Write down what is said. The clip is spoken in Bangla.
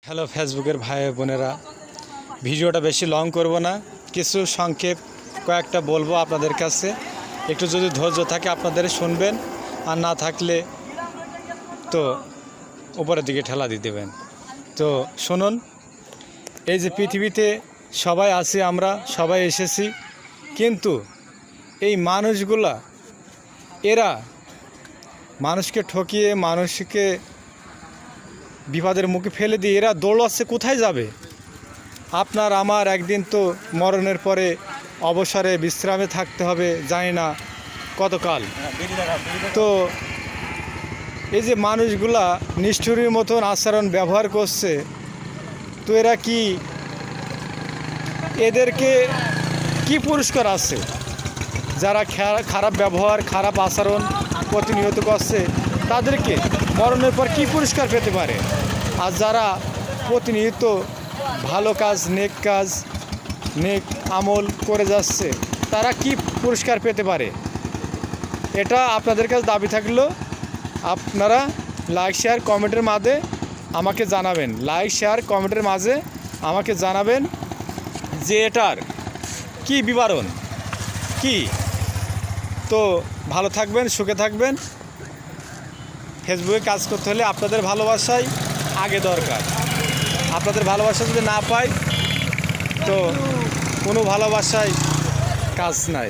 হ্যালো ফেসবুকের ভাই বোনেরা, ভিডিওটা বেশি লং করব না, কিছু সংক্ষেপ কয়েকটা বলবো আপনাদের কাছে। একটু যদি ধৈর্য থাকে আপনাদের শুনবেন, আর না থাকলে তো উপরের দিকে ঠেলা দিয়ে দেবেন। তো শুনুন, এই যে পৃথিবীতে সবাই আছি, আমরা সবাই এসেছি, কিন্তু এই মানুষগুলা এরা মানুষকে ঠকিয়ে মানুষকে বিপদের মুখে ফেলে দিয়ে এরা দৌড়াচ্ছে, কোথায় যাবে? আপনার আমার একদিন তো মরণের পরে অবসরে বিশ্রামে থাকতে হবে, জানি না কতকাল। তো এই যে মানুষগুলা নিষ্ঠুরের মতন আচরণ ব্যবহার করছে, তো এরা কি, এদেরকে কি পুরস্কার আছে? যারা খারাপ ব্যবহার খারাপ আচরণ প্রতিনিয়ত করছে, তাদেরকে মরণের পর কি পুরস্কার পেতে পারে? আর যারা প্রতিনিয়ত ভালো কাজ নেক আমল করে যাচ্ছে, তারা কি পুরস্কার পেতে পারে? এটা আপনাদের কাছে দাবি থাকলো, আপনারা লাইক শেয়ার কমেন্টের মাঝে আমাকে জানাবেন। লাইক শেয়ার কমেন্টের মাঝে আমাকে জানাবেন যে এটার কি বিবরণ কি। তো ভালো থাকবেন, সুখে থাকবেন। ফেসবুকে কাজ করতে হলে আপনাদের ভালোবাসাই আগে দরকার। আপনাদের ভালোবাসা যদি না পাই, তো কোনো ভালোবাসায় কাজ নাই।